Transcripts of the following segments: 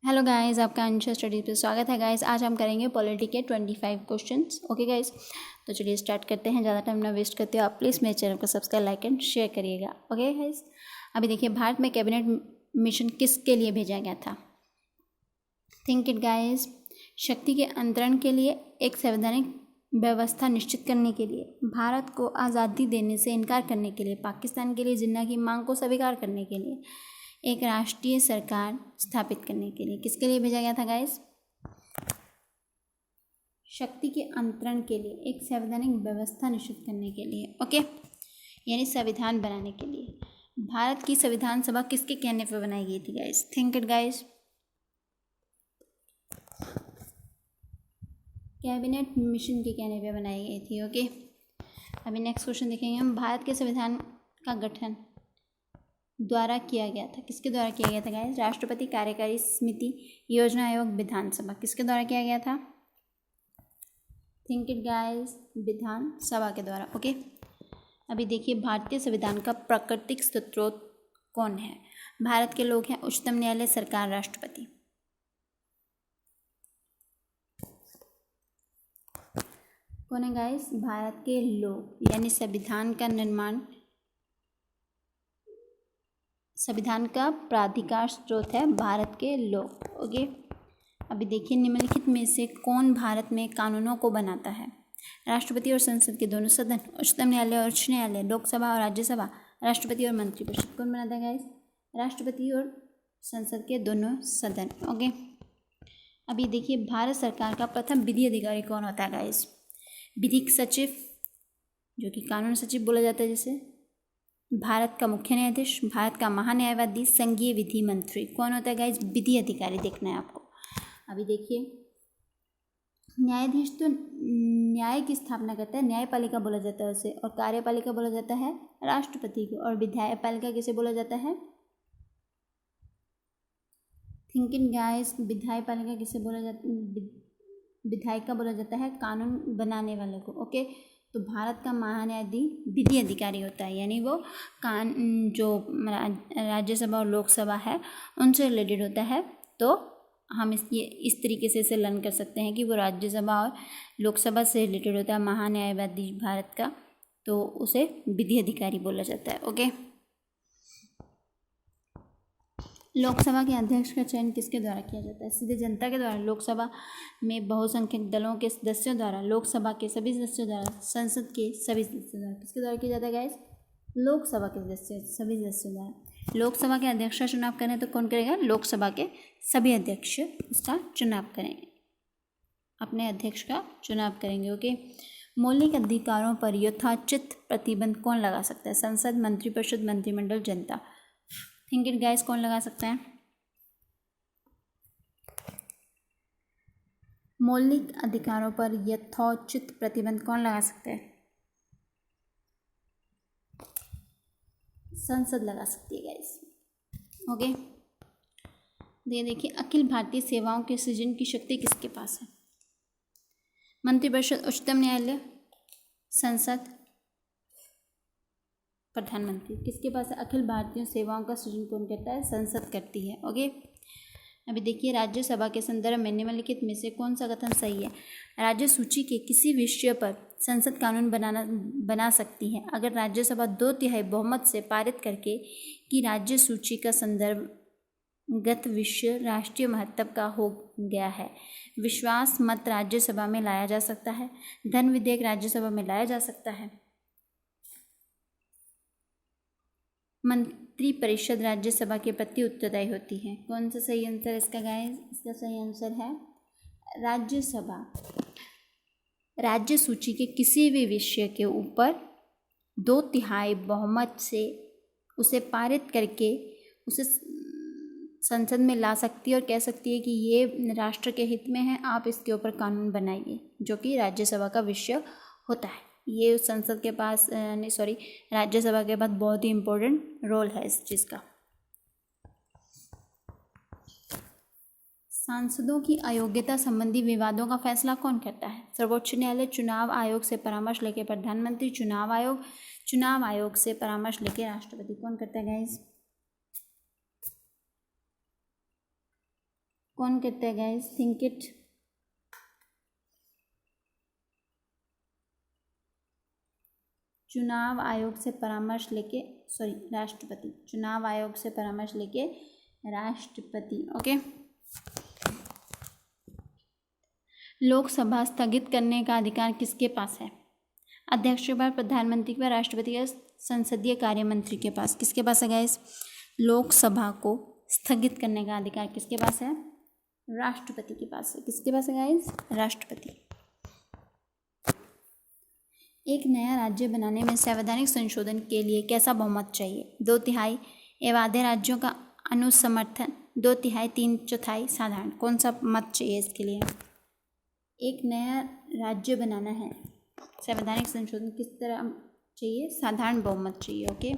Hello guys, आपका Ansha studies पे स्वागत है गाइस। आज हम करेंगे पॉलिटी के 25 क्वेश्चंस। ओके गाइस, तो चलिए स्टार्ट करते हैं। ज़्यादा टाइम ना वेस्ट करते हो आप प्लीज़ मेरे चैनल को सब्सक्राइब, लाइक एंड शेयर करिएगा। ओके गाइस, अभी देखिए, भारत में कैबिनेट मिशन किसके लिए भेजा गया था? Think it guys. शक्ति के अंतरण के लिए, एक संवैधानिक व्यवस्था निश्चित करने के लिए, भारत को आज़ादी देने से इनकार करने के लिए, पाकिस्तान के लिए जिन्ना की मांग को स्वीकार करने के लिए, एक राष्ट्रीय सरकार स्थापित करने के लिए। किसके लिए भेजा गया था गाइस? शक्ति के अंतरण के लिए, एक संवैधानिक व्यवस्था निश्चित करने के लिए। ओके, यानी संविधान बनाने के लिए। भारत की संविधान सभा किसके कहने पर बनाई गई थी guys? Think it guys. Cabinet mission के कहने पे बनाई गई थी। ओके, अभी नेक्स्ट क्वेश्चन देखेंगे हम। भारत के संविधान का गठन द्वारा किया गया था। किसके द्वारा किया गया था गाइस? राष्ट्रपति, कार्यकारी समिति, योजना आयोग, विधानसभा। किसके द्वारा किया गया था? Think it guys. विधानसभा के द्वारा। ओके, अभी देखिए, भारतीय संविधान का प्राकृतिक स्रोत कौन है? भारत के लोग हैं, उच्चतम न्यायालय, सरकार, राष्ट्रपति। कौन है गाइस? भारत के लोग, यानी संविधान का निर्माण, संविधान का प्राधिकार स्रोत है भारत के लोग। ओके, अभी देखिए, निम्नलिखित में से कौन भारत में कानूनों को बनाता है? राष्ट्रपति और संसद के दोनों सदन, उच्चतम न्यायालय और उच्च न्यायालय, लोकसभा और राज्यसभा, राष्ट्रपति और मंत्रिपरिषद। कौन बनाता है गाइस? राष्ट्रपति और संसद के दोनों सदन। ओके, अभी देखिए, भारत सरकार का प्रथम विधि अधिकारी कौन होता है गाइस? विधिक सचिव, जो कि कानून सचिव बोला जाता है जिसे, भारत का मुख्य न्यायाधीश, भारत का महान्यायवादी, संघीय विधि मंत्री। कौन होता है गाइस? विधि अधिकारी देखना है आपको। अभी देखिए, न्यायाधीश तो न्याय की स्थापना करता है, न्यायपालिका बोला जाता है उसे, और कार्यपालिका बोला जाता है राष्ट्रपति को, और विधायपालिका किसे बोला जाता है? Think in guys. विधायपालिका किसे बोला जाता है? विधायिका बोला जाता है कानून बनाने वाले को। ओके, तो भारत का महान्यायाधीश विधि अधिकारी होता है, यानी वो जो राज्यसभा और लोकसभा है उनसे रिलेटेड होता है। तो हम इस तरीके से इसे लर्न कर सकते हैं कि वो राज्यसभा और लोकसभा से रिलेटेड होता है महान्यायवादी भारत का, तो उसे विधि अधिकारी बोला जाता है। ओके, लोकसभा के अध्यक्ष का चयन किसके द्वारा किया जाता है? सीधे जनता के द्वारा, लोकसभा में बहुसंख्यक दलों के सदस्यों द्वारा, लोकसभा के सभी सदस्यों द्वारा, संसद के सभी सदस्यों द्वारा। किसके द्वारा किया जाता है गाइस? लोकसभा के सभी सदस्यों द्वारा। लोकसभा के अध्यक्ष का चुनाव करें तो कौन करेगा? लोकसभा के सभी अध्यक्ष उसका चुनाव करेंगे, अपने अध्यक्ष का चुनाव करेंगे। ओके, मौलिक अधिकारों पर यथोचित प्रतिबंध कौन लगा सकता है? संसद, मंत्रिपरिषद, मंत्रिमंडल, जनता। थिंक इट गाइस, कौन लगा सकता है? मौलिक अधिकारों पर यथोचित प्रतिबंध कौन लगा सकता है? संसद लगा सकती है गाइस। ओके, ये देखिए, अखिल भारतीय सेवाओं के सृजन की शक्ति किसके पास है? मंत्रिपरिषद, उच्चतम न्यायालय, संसद, प्रधानमंत्री। किसके पास है? अखिल भारतीय सेवाओं का सृजन कौन करता है? संसद करती है। ओके, अभी देखिए, राज्यसभा के संदर्भ में निम्नलिखित में से कौन सा कथन सही है? राज्य सूची के किसी विषय पर संसद कानून बना सकती है अगर राज्यसभा 2/3 बहुमत से पारित करके कि राज्य सूची का संदर्भगत विषय राष्ट्रीय महत्व का हो गया है। विश्वास मत राज्यसभा में लाया जा सकता है। धन विधेयक राज्यसभा में लाया जा सकता है। मंत्रिपरिषद राज्यसभा के प्रति उत्तरदायी होती है। कौन सा सही आंसर है इसका गाइस? इसका सही आंसर है राज्यसभा राज्य सूची के किसी भी विषय के ऊपर 2/3 बहुमत से उसे पारित करके उसे संसद में ला सकती है और कह सकती है कि ये राष्ट्र के हित में है, आप इसके ऊपर कानून बनाइए, जो कि राज्यसभा का विषय होता है। ये संसद के पास राज्यसभा के पास बहुत ही इम्पोर्टेंट रोल है इस चीज़ का। सांसदों की अयोग्यता संबंधी विवादों का फैसला कौन करता है? सर्वोच्च न्यायालय, चुनाव आयोग से परामर्श लेके प्रधानमंत्री, चुनाव आयोग से परामर्श लेके राष्ट्रपति। कौन करता है गाइस? कौन कहता है गाइस? Think it. चुनाव आयोग से परामर्श लेके, सॉरी राष्ट्रपति, चुनाव आयोग से परामर्श लेके राष्ट्रपति। ओके। लोकसभा स्थगित करने का अधिकार किसके पास है? अध्यक्ष के पास, प्रधानमंत्री के पास, राष्ट्रपति के पास, संसदीय कार्य मंत्री के पास। किसके पास है गाइस? लोकसभा को स्थगित करने का अधिकार किसके पास है? राष्ट्रपति के पास है। किसके पास है गाइस? राष्ट्रपति। एक नया राज्य बनाने में संवैधानिक संशोधन के लिए कैसा बहुमत चाहिए? 2/3 एवं आधे राज्यों का अनुसमर्थन, 2/3, 3/4 साधारण। कौन सा मत चाहिए इसके लिए? एक नया राज्य बनाना है, संवैधानिक संशोधन किस तरह चाहिए? साधारण बहुमत चाहिए। ओके।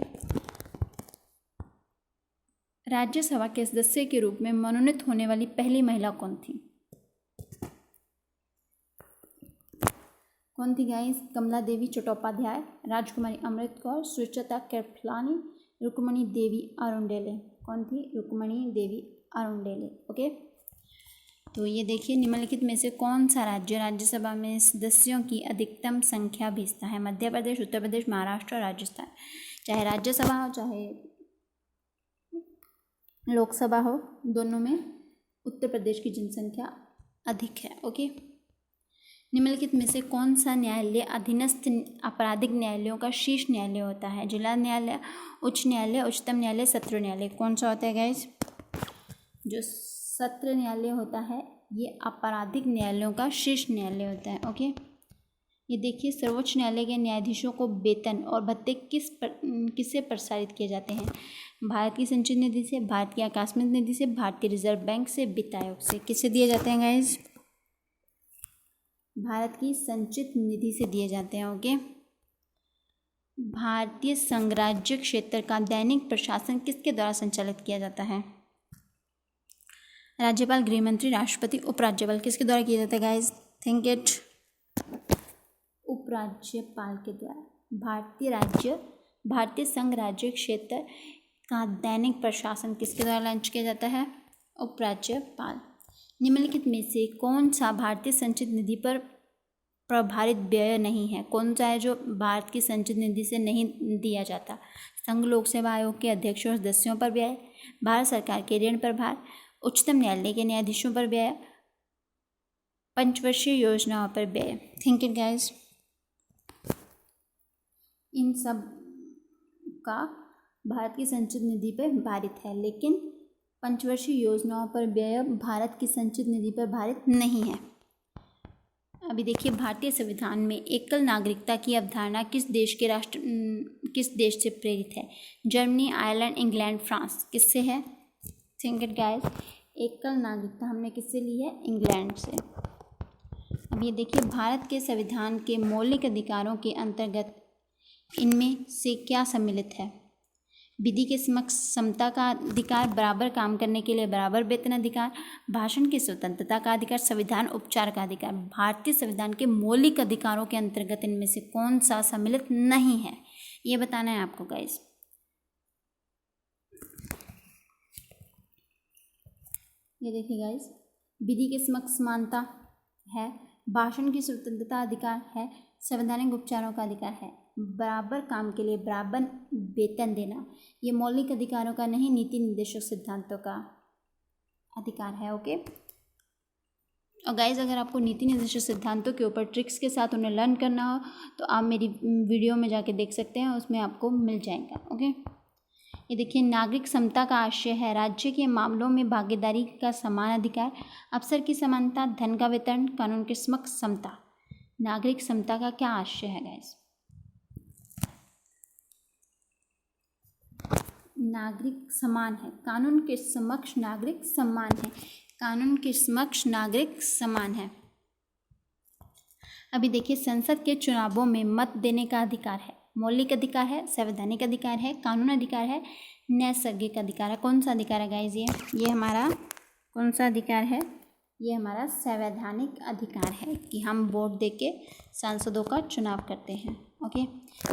राज्यसभा के सदस्य के रूप में मनोनीत होने वाली पहली महिला कौन थी? कौन थी गाइस? कमला देवी चट्टोपाध्याय, राजकुमारी अमृत कौर, सुचेता कृपलानी, रुक्मणी देवी अरुणडेले। कौन थी? रुक्मणी देवी अरुणडेले। ओके। तो ये देखिए, निम्नलिखित में से कौन सा राज्य राज्यसभा में सदस्यों की अधिकतम संख्या भेजता है? मध्य प्रदेश, उत्तर प्रदेश, महाराष्ट्र और राजस्थान। चाहे राज्यसभा हो चाहे लोकसभा हो, दोनों में उत्तर प्रदेश की जनसंख्या अधिक है। ओके। निम्नलिखित में से कौन सा न्यायालय अधीनस्थ आपराधिक न्यायालयों का शीर्ष न्यायालय होता है? जिला न्यायालय, उच्च न्यायालय, उच्चतम न्यायालय, सत्र न्यायालय। कौन सा होता है गाइस? जो सत्र न्यायालय होता है ये आपराधिक न्यायालयों का शीर्ष न्यायालय होता है। ओके। ये देखिए, सर्वोच्च न्यायालय के न्यायाधीशों को वेतन और भत्ते किससे प्रसारित किए जाते हैं? भारत की संचित निधि से, भारत की आकस्मिक निधि से, भारतीय रिजर्व बैंक से, वित्त आयोग से। किससे दिए जाते हैं गाइस? भारत की संचित निधि से दिए जाते हैं। ओके। भारतीय संघराज्य क्षेत्र का दैनिक प्रशासन किसके द्वारा संचालित किया जाता है? राज्यपाल, गृह मंत्री, राष्ट्रपति, उपराज्यपाल। किसके द्वारा किया जाता है गाइस? Think it. उपराज्यपाल के द्वारा। भारतीय संघ राज्य क्षेत्र का दैनिक प्रशासन किसके द्वारा लॉन्च किया जाता है? उपराज्यपाल। निम्नलिखित में से कौन सा भारतीय संचित निधि पर प्रभारित व्यय नहीं है? कौन सा है जो भारत की संचित निधि से नहीं दिया जाता? संघ लोक सेवा आयोग के अध्यक्षों और सदस्यों पर व्यय, भारत सरकार के ऋण पर भार, उच्चतम न्यायालय के न्यायाधीशों पर व्यय, पंचवर्षीय योजनाओं पर व्यय। Think it guys. इन सब का भारत की संचित निधि पर भारित है, लेकिन पंचवर्षीय योजनाओं पर व्यय भारत की संचित निधि पर भारित नहीं है। अभी देखिए, भारतीय संविधान में एकल नागरिकता की अवधारणा किस देश से प्रेरित है? Germany, Ireland, England, France. किससे है? Think it guys. एकल नागरिकता हमने किससे ली है? इंग्लैंड से। अब ये देखिए, भारत के संविधान के मौलिक अधिकारों के अंतर्गत इनमें से क्या सम्मिलित है? विधि के समक्ष समता का अधिकार, बराबर काम करने के लिए बराबर वेतन अधिकार, भाषण की स्वतंत्रता का अधिकार, संविधान उपचार का अधिकार। भारतीय संविधान के मौलिक अधिकारों के अंतर्गत इनमें से कौन सा सम्मिलित नहीं है? ये बताना है आपको गाइस। ये देखिए गाइस, विधि के समक्ष समानता है, भाषण की स्वतंत्रता अधिकार है, संवैधानिक उपचारों का अधिकार है, बराबर काम के लिए बराबर वेतन देना ये मौलिक अधिकारों का नहीं, नीति निर्देशक सिद्धांतों का अधिकार है। ओके। और गाइज, अगर आपको नीति निर्देशक सिद्धांतों के ऊपर ट्रिक्स के साथ उन्हें लर्न करना हो तो आप मेरी वीडियो में जाके देख सकते हैं, उसमें आपको मिल जाएगा। ओके। ये देखिए, नागरिक समता का आशय है राज्य के मामलों में भागीदारी का समान अधिकार, अवसर की समानता, धन का वितरण, कानून के समक्ष समता। नागरिक समता का क्या आशय है गाइस? नागरिक समान है, कानून के समक्ष नागरिक समान है, कानून के समक्ष नागरिक समान है। अभी देखिए, संसद के चुनावों में मत देने का अधिकार है, मौलिक अधिकार है, संवैधानिक अधिकार है, कानून अधिकार है, नैसर्गिक अधिकार है। कौन सा अधिकार है गाइस? ये हमारा कौन सा अधिकार है? ये हमारा संवैधानिक अधिकार है कि हम वोट देके सांसदों का चुनाव करते हैं। ओके।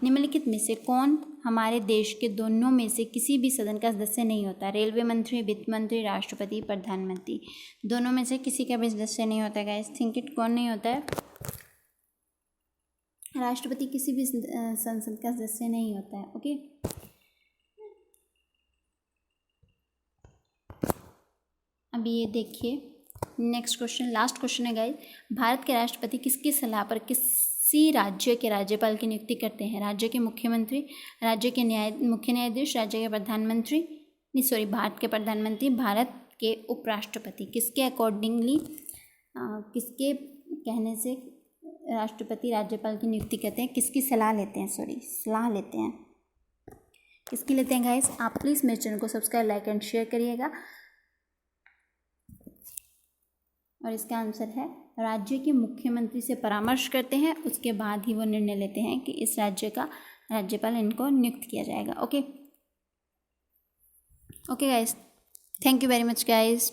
निम्नलिखित में से कौन हमारे देश के दोनों में से किसी भी सदन का सदस्य नहीं होता? रेलवे मंत्री, वित्त मंत्री, राष्ट्रपति, प्रधानमंत्री। दोनों में से किसी का भी सदस्य नहीं होता है गाइस। थिंक इट, कौन नहीं होता है? राष्ट्रपति किसी भी संसद का सदस्य नहीं होता है। ओके। अभी ये देखिए नेक्स्ट क्वेश्चन, लास्ट क्वेश्चन है गाइस। भारत के राष्ट्रपति किसकी सलाह पर किसी राज्य के राज्यपाल की नियुक्ति करते हैं? राज्य के मुख्यमंत्री, राज्य के मुख्य न्यायाधीश, राज्य के प्रधानमंत्री, नहीं सॉरी, भारत के प्रधानमंत्री, भारत के उपराष्ट्रपति। किसके अकॉर्डिंगली, किसके कहने से राष्ट्रपति राज्यपाल की नियुक्ति करते हैं? किसकी सलाह लेते हैं? सॉरी, सलाह लेते हैं। किसकी लेते हैं गाइस? आप प्लीज़ मेरे चैनल को सब्सक्राइब, लाइक एंड शेयर करिएगा। और इसका आंसर है राज्य के मुख्यमंत्री से परामर्श करते हैं, उसके बाद ही वो निर्णय लेते हैं कि इस राज्य का राज्यपाल इनको नियुक्त किया जाएगा। Okay okay guys, thank you very much guys.